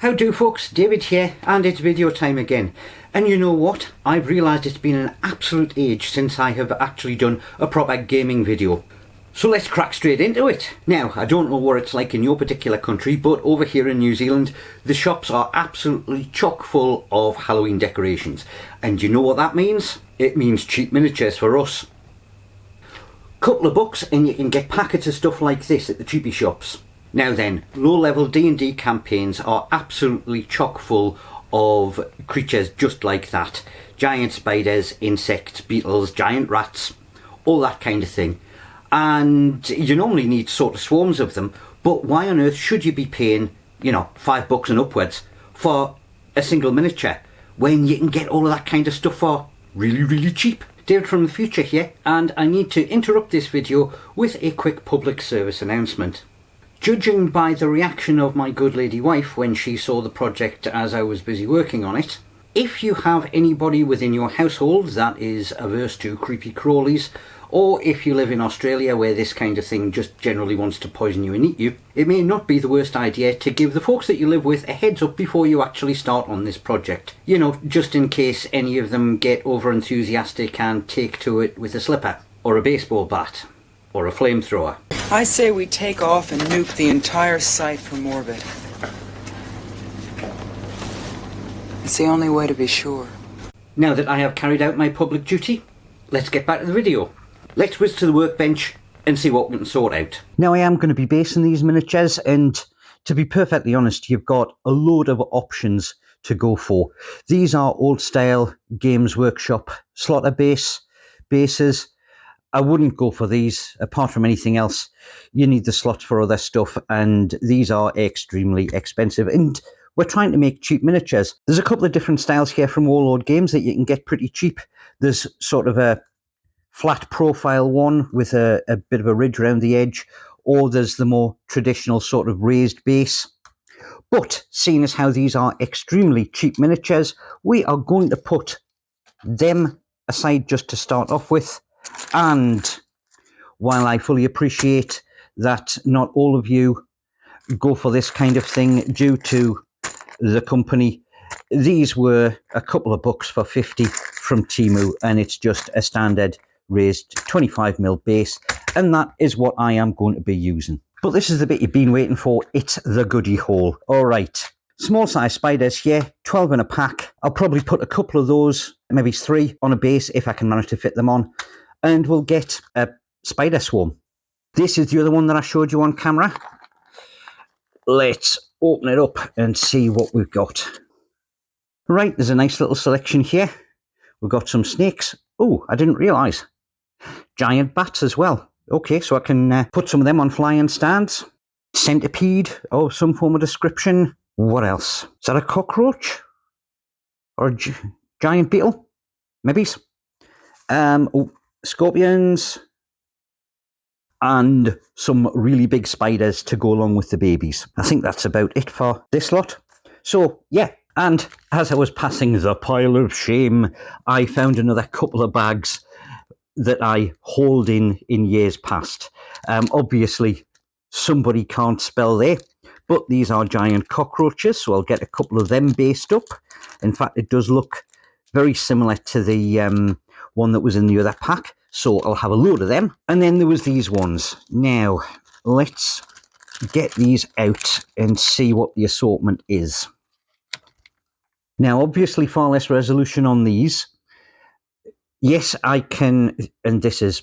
How do folks, David here, and it's video time again. And you know what? I've realised it's been an absolute age since I have actually done a proper gaming video. So let's crack straight into it. Now, I don't know what it's like in your particular country, but over here in New Zealand, the shops are absolutely chock full of Halloween decorations. And you know what that means? It means cheap miniatures for us. Couple of bucks and you can get packets of stuff like this at the cheapy shops. Now then, low-level D&D campaigns are absolutely chock full of creatures just like that. Giant spiders, insects, beetles, giant rats, all that kind of thing. And you normally need sort of swarms of them, but why on earth should you be paying, $5 and upwards for a single miniature when you can get all of that kind of stuff for really, really cheap? David from the future here, and I need to interrupt this video with a quick public service announcement. Judging by the reaction of my good lady wife when she saw the project as I was busy working on it, if you have anybody within your household that is averse to creepy crawlies, or if you live in Australia where this kind of thing just generally wants to poison you and eat you, it may not be the worst idea to give the folks that you live with a heads up before you actually start on this project. Just in case any of them get over enthusiastic and take to it with a slipper, or a baseball bat, or a flamethrower. I say we take off and nuke the entire site from orbit. It's the only way to be sure. Now that I have carried out my public duty, let's get back to the video. Let's whiz to the workbench and see what we can sort out. Now I am going to be basing these miniatures, and to be perfectly honest, you've got a load of options to go for. These are old style Games Workshop slaughter bases. I wouldn't go for these. Apart from anything else, you need the slots for other stuff, and these are extremely expensive. And we're trying to make cheap miniatures. There's a couple of different styles here from Warlord Games that you can get pretty cheap. There's sort of a flat profile one with a bit of a ridge around the edge, or there's the more traditional sort of raised base. But seeing as how these are extremely cheap miniatures, we are going to put them aside just to start off with. And while I fully appreciate that not all of you go for this kind of thing due to the company, these were a couple of bucks for 50 from Temu, and it's just a standard raised 25mm base, and that is what I am going to be using. But this is the bit you've been waiting for. It's the goodie haul. All right. Small size spiders here, 12 in a pack. I'll probably put a couple of those, maybe 3 on a base if I can manage to fit them on. And we'll get a spider swarm. This is the other one that I showed you on camera. Let's open it up and see what we've got. Right, there's a nice little selection here. We've got some snakes. Oh, I didn't realise. Giant bats as well. Okay, so I can put some of them on flying stands. Centipede of some form of description. What else? Is that a cockroach? Or a giant beetle? Maybe. Scorpions, and some really big spiders to go along with the babies. I think that's about it for this lot. So, yeah. And as I was passing the pile of shame, I found another couple of bags that I hauled in years past. Obviously, somebody can't spell there, but these are giant cockroaches, so I'll get a couple of them based up. In fact, it does look very similar to the one that was in the other pack, so I'll have a load of them. And then there was these ones. Now let's get these out and see what the assortment is. Now obviously far less resolution on these. Yes, I can, and this is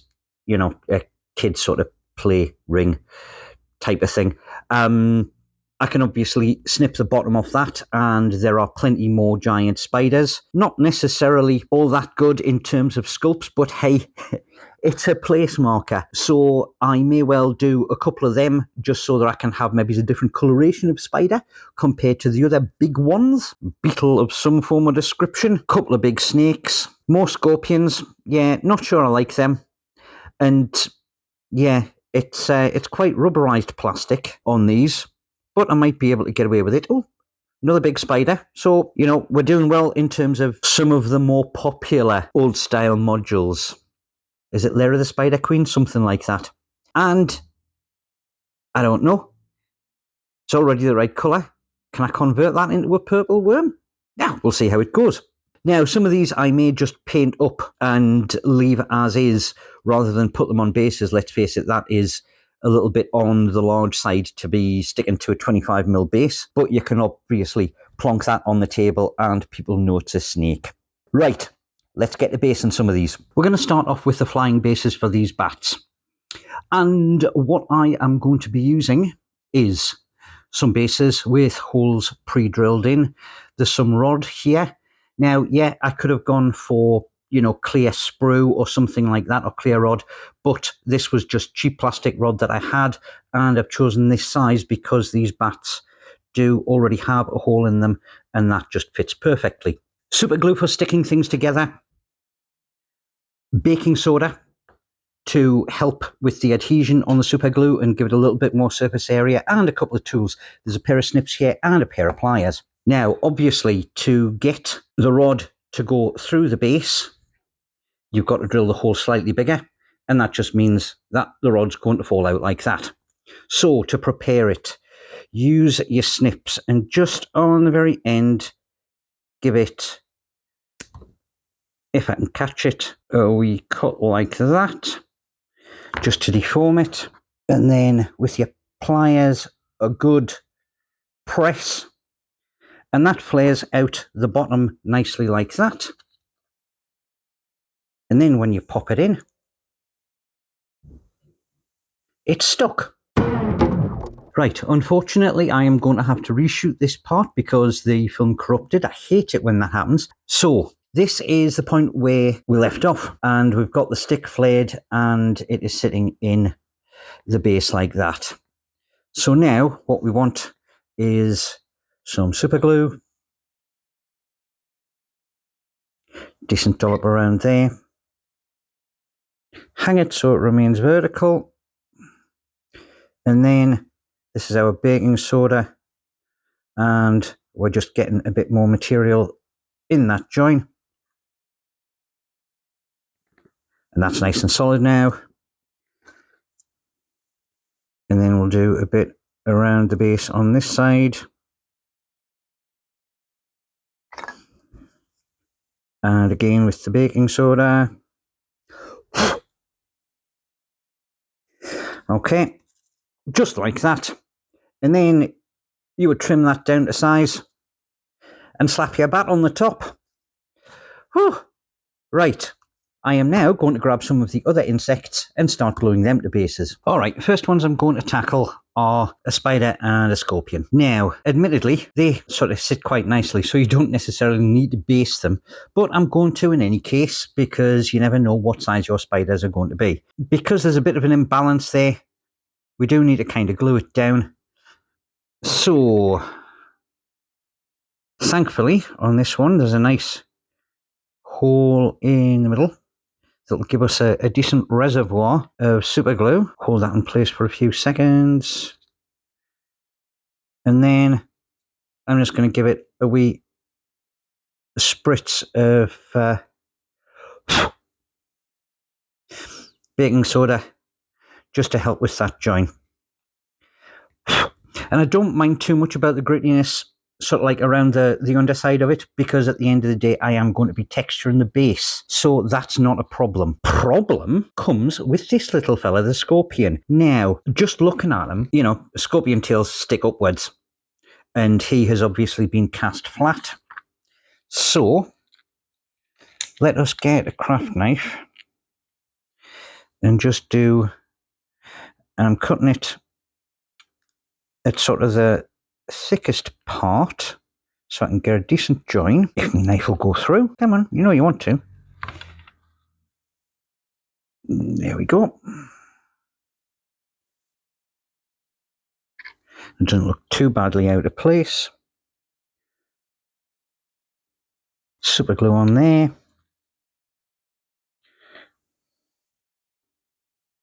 a kid sort of play ring type of thing. I can obviously snip the bottom off that, and there are plenty more giant spiders. Not necessarily all that good in terms of sculpts, but hey, it's a place marker. So I may well do a couple of them just so that I can have maybe a different coloration of spider compared to the other big ones. Beetle of some form of description. Couple of big snakes. More scorpions. Yeah, not sure I like them. And yeah, it's quite rubberized plastic on these. But I might be able to get away with it. Oh, another big spider. So, we're doing well in terms of some of the more popular old-style modules. Is it Lair of the Spider Queen? Something like that. And, I don't know. It's already the right colour. Can I convert that into a purple worm? Yeah, we'll see how it goes. Now, some of these I may just paint up and leave as is rather than put them on bases. Let's face it, that is a little bit on the large side to be sticking to a 25mm base, but you can obviously plonk that on the table and people know it's a snake. Right, let's get the base on some of these. We're going to start off with the flying bases for these bats. And what I am going to be using is some bases with holes pre-drilled in. There's some rod here. Now, yeah, I could have gone for, clear sprue or something like that, or clear rod, but this was just cheap plastic rod that I had, and I've chosen this size because these bats do already have a hole in them, and that just fits perfectly. Super glue for sticking things together. Baking soda to help with the adhesion on the super glue and give it a little bit more surface area, and a couple of tools. There's a pair of snips here and a pair of pliers. Now, obviously, to get the rod to go through the base, you've got to drill the hole slightly bigger, and that just means that the rod's going to fall out like that. So, to prepare it, use your snips, and just on the very end, give it, if I can catch it, a wee cut like that, just to deform it. And then with your pliers, a good press, and that flares out the bottom nicely like that. And then when you pop it in, it's stuck. Right, unfortunately, I am going to have to reshoot this part because the film corrupted. I hate it when that happens. So this is the point where we left off, and we've got the stick flared and it is sitting in the base like that. So now what we want is some super glue, decent dollop around there, hang it so it remains vertical, and then this is our baking soda, and we're just getting a bit more material in that joint, and that's nice and solid now. And then we'll do a bit around the base on this side, and again with the baking soda. Okay, just like that. And then you would trim that down to size and slap your bat on the top. Whew. Right, I am now going to grab some of the other insects and start gluing them to bases. All right, first ones I'm going to tackle are a spider and a scorpion. Now, admittedly, they sort of sit quite nicely, so you don't necessarily need to base them, but I'm going to in any case because you never know what size your spiders are going to be. Because there's a bit of an imbalance there, we do need to kind of glue it down. So, thankfully, on this one, there's a nice hole in the middle that'll give us a decent reservoir of super glue. Hold that in place for a few seconds. And then I'm just going to give it a wee spritz of baking soda just to help with that join. And I don't mind too much about the grittiness, sort of like around the underside of it, because at the end of the day, I am going to be texturing the base. So that's not a problem. Problem comes with this little fella, the scorpion. Now, just looking at him, scorpion tails stick upwards, and he has obviously been cast flat. So let us get a craft knife and just do, and I'm cutting it at sort of the thickest part so I can get a decent join. If my knife will go through. Come on, you know you want to. There we go. It doesn't look too badly out of place. Super glue on there.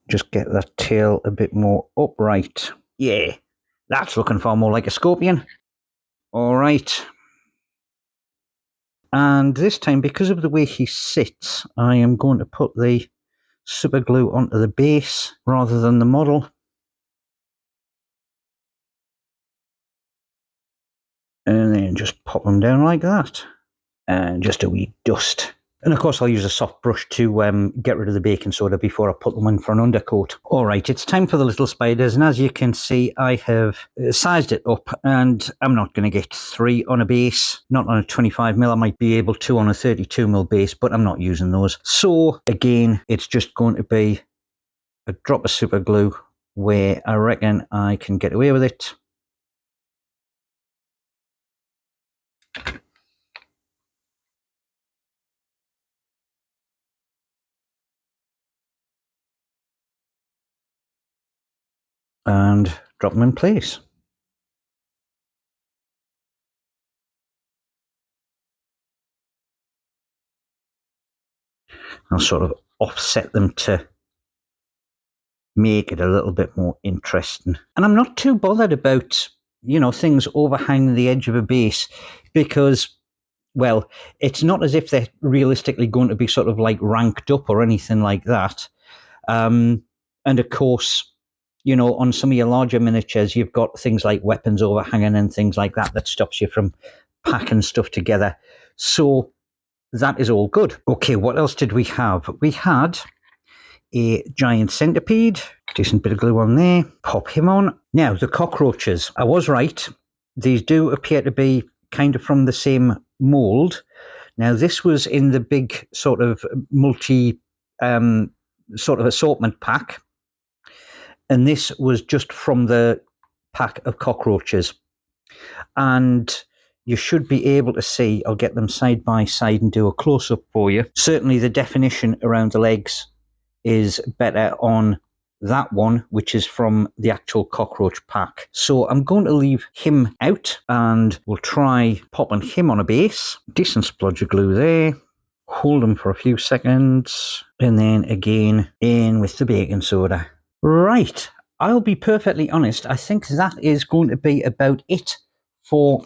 Just get that tail a bit more upright. Yeah, that's looking far more like a scorpion. All right. And this time, because of the way he sits, I am going to put the super glue onto the base rather than the model. And then just pop them down like that. And just a wee dust. And of course I'll use a soft brush to get rid of the baking soda before I put them in for an undercoat. Alright, it's time for the little spiders, and as you can see I have sized it up, and I'm not going to get 3 on a base, not on a 25mm. I might be able to on a 32mm base, but I'm not using those. So again, it's just going to be a drop of super glue where I reckon I can get away with it. And drop them in place. I'll sort of offset them to make it a little bit more interesting. And I'm not too bothered about, things overhanging the edge of a base, because, well, it's not as if they're realistically going to be sort of like ranked up or anything like that. And of course, on some of your larger miniatures, you've got things like weapons overhanging and things like that that stops you from packing stuff together. So that is all good. Okay, what else did we have? We had a giant centipede, decent bit of glue on there, pop him on. Now, the cockroaches, I was right. These do appear to be kind of from the same mould. Now, this was in the big sort of multi sort of assortment pack, and this was just from the pack of cockroaches. And you should be able to see, I'll get them side by side and do a close-up for you. Certainly the definition around the legs is better on that one, which is from the actual cockroach pack. So I'm going to leave him out, and we'll try popping him on a base. Decent splodge of glue there. Hold him for a few seconds, and then again in with the baking soda. Right, I'll be perfectly honest, I think that is going to be about it for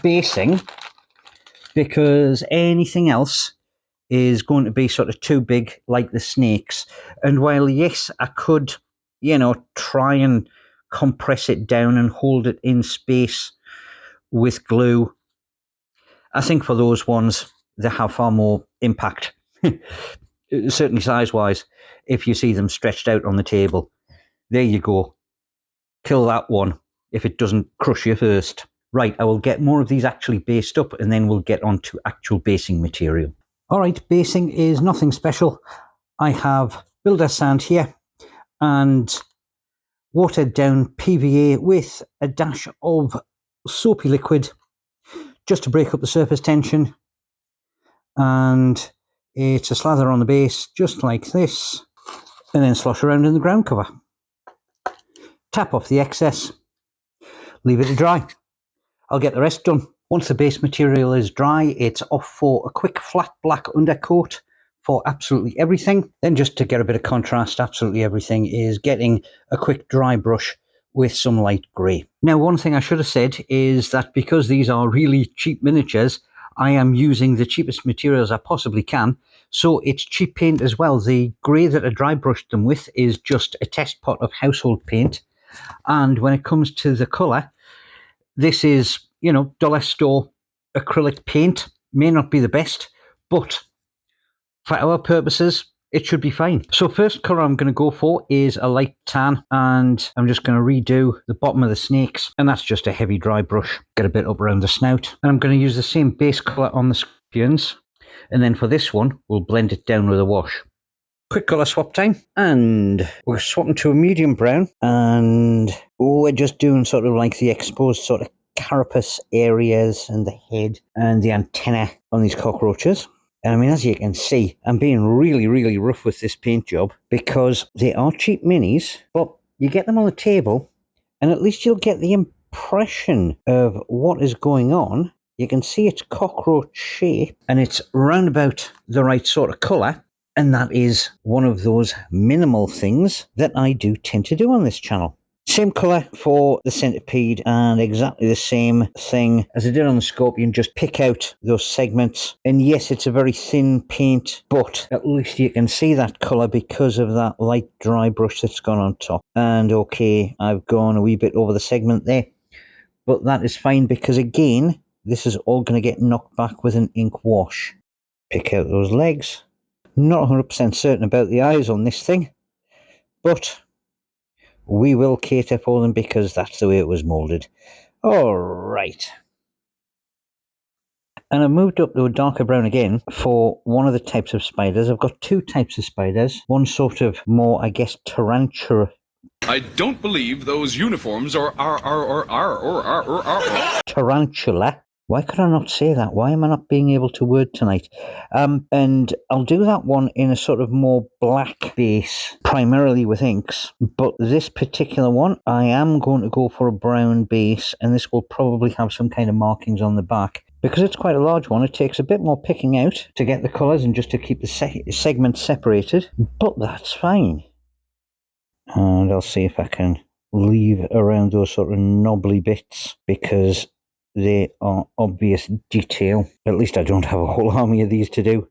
basing, because anything else is going to be sort of too big, like the snakes. And while, yes, I could, try and compress it down and hold it in space with glue, I think for those ones, they have far more impact. Certainly size-wise, if you see them stretched out on the table. There you go. Kill that one if it doesn't crush you first. Right, I will get more of these actually based up, and then we'll get on to actual basing material. Alright, basing is nothing special. I have Builder Sand here and watered down PVA with a dash of soapy liquid just to break up the surface tension. And it's a slather on the base, just like this, and then slosh around in the ground cover. Tap off the excess, leave it to dry. I'll get the rest done. Once the base material is dry, it's off for a quick flat black undercoat for absolutely everything. Then, just to get a bit of contrast, absolutely everything is getting a quick dry brush with some light grey. Now, one thing I should have said is that because these are really cheap miniatures, I am using the cheapest materials I possibly can. So it's cheap paint as well. The grey that I dry brushed them with is just a test pot of household paint. And when it comes to the colour, this is, dollar store acrylic paint. May not be the best, but for our purposes, it should be fine. So first colour I'm going to go for is a light tan, and I'm just going to redo the bottom of the snakes, and that's just a heavy dry brush. Get a bit up around the snout, and I'm going to use the same base colour on the scorpions, and then for this one, we'll blend it down with a wash. Quick colour swap time, and we're swapping to a medium brown, and we're just doing sort of like the exposed sort of carapace areas and the head and the antenna on these cockroaches. And I mean, as you can see, I'm being really, really rough with this paint job because they are cheap minis, but you get them on the table and at least you'll get the impression of what is going on. You can see it's cockroach shape and it's round about the right sort of colour. And that is one of those minimal things that I do tend to do on this channel. Same colour for the centipede and exactly the same thing as I did on the scorpion, just pick out those segments. And yes, it's a very thin paint, but at least you can see that colour because of that light dry brush that's gone on top. And okay, I've gone a wee bit over the segment there, but that is fine because again, this is all going to get knocked back with an ink wash. Pick out those legs. Not 100% certain about the eyes on this thing, but we will cater for them because that's the way it was moulded. Alright. And I've moved up to a darker brown again for one of the types of spiders. I've got two types of spiders. One sort of more, I guess, tarantula. I don't believe those uniforms are Tarantula. Why could I not say that? Why am I not being able to word tonight? And I'll do that one in a sort of more black base, primarily with inks. But this particular one, I am going to go for a brown base, and this will probably have some kind of markings on the back. Because it's quite a large one, it takes a bit more picking out to get the colours and just to keep the segments separated. But that's fine. And I'll see if I can leave around those sort of knobbly bits, because they are obvious detail. At least I don't have a whole army of these to do.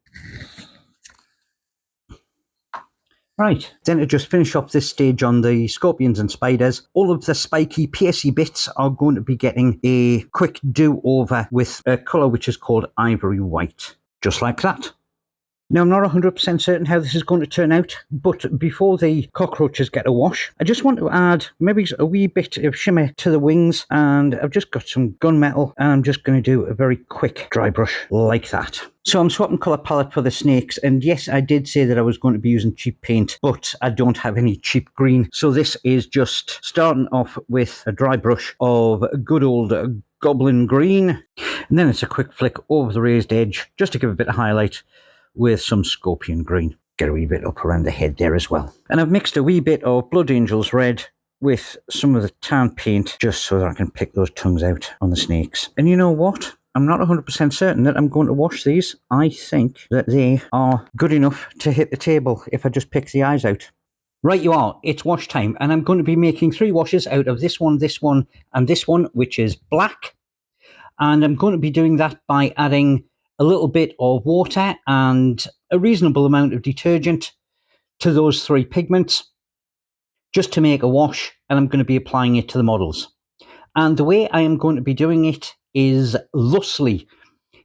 Right, then to just finish off this stage on the scorpions and spiders, all of the spiky, piercy bits are going to be getting a quick do-over with a colour which is called ivory white. Just like that. Now, I'm not 100% certain how this is going to turn out, but before the cockroaches get a wash, I just want to add maybe a wee bit of shimmer to the wings, and I've just got some gunmetal, and I'm just going to do a very quick dry brush like that. So I'm swapping colour palette for the snakes, and yes, I did say that I was going to be using cheap paint, but I don't have any cheap green, so this is just starting off with a dry brush of good old goblin green, and then it's a quick flick over the raised edge, just to give a bit of highlight, with some scorpion green. Get a wee bit up around the head there as well. And I've mixed a wee bit of Blood Angels red with some of the tan paint, just so that I can pick those tongues out on the snakes. And you know what? I'm not 100% certain that I'm going to wash these. I think that they are good enough to hit the table if I just pick the eyes out. Right you are, it's wash time, and I'm going to be making 3 washes out of this one, and this one, which is black. And I'm going to be doing that by adding a little bit of water and a reasonable amount of detergent to those 3 pigments, just to make a wash, and I'm going to be applying it to the models. And the way I am going to be doing it is thusly.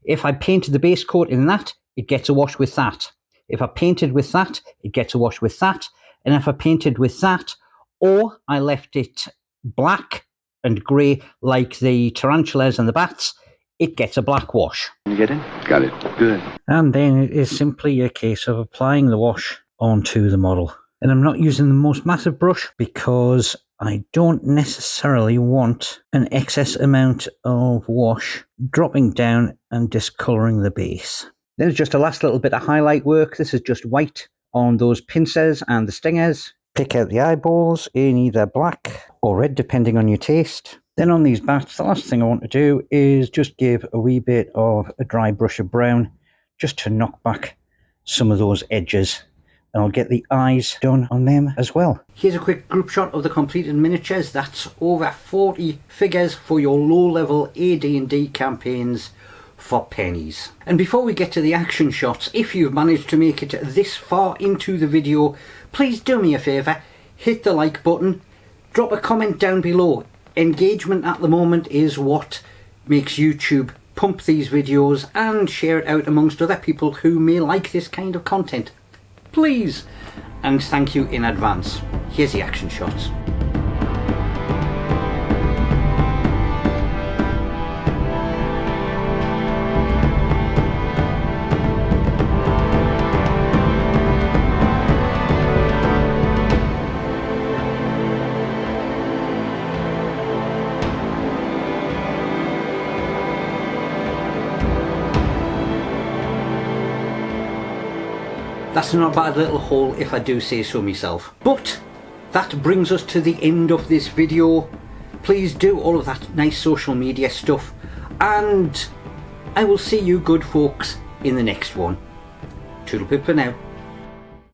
If I painted the base coat in that, it gets a wash with that. If I painted with that, it gets a wash with that. And if I painted with that, or I left it black and grey like the tarantulas and the bats, it gets a black wash. You get it? Got it. Good. And then it is simply a case of applying the wash onto the model. And I'm not using the most massive brush because I don't necessarily want an excess amount of wash dropping down and discolouring the base. There's just a last little bit of highlight work. This is just white on those pincers and the stingers. Pick out the eyeballs in either black or red, depending on your taste. Then on these bats, the last thing I want to do is just give a wee bit of a dry brush of brown, just to knock back some of those edges. And I'll get the eyes done on them as well. Here's a quick group shot of the completed miniatures. That's over 40 figures for your low-level AD&D campaigns for pennies. And before we get to the action shots, if you've managed to make it this far into the video, please do me a favour, hit the like button, drop a comment down below. Engagement at the moment is what makes YouTube pump these videos and share it out amongst other people who may like this kind of content. Please! And thank you in advance. Here's the action shots. That's not a bad little haul if I do say so myself. But that brings us to the end of this video. Please do all of that nice social media stuff, and I will see you good folks in the next one. Toodle pip for now.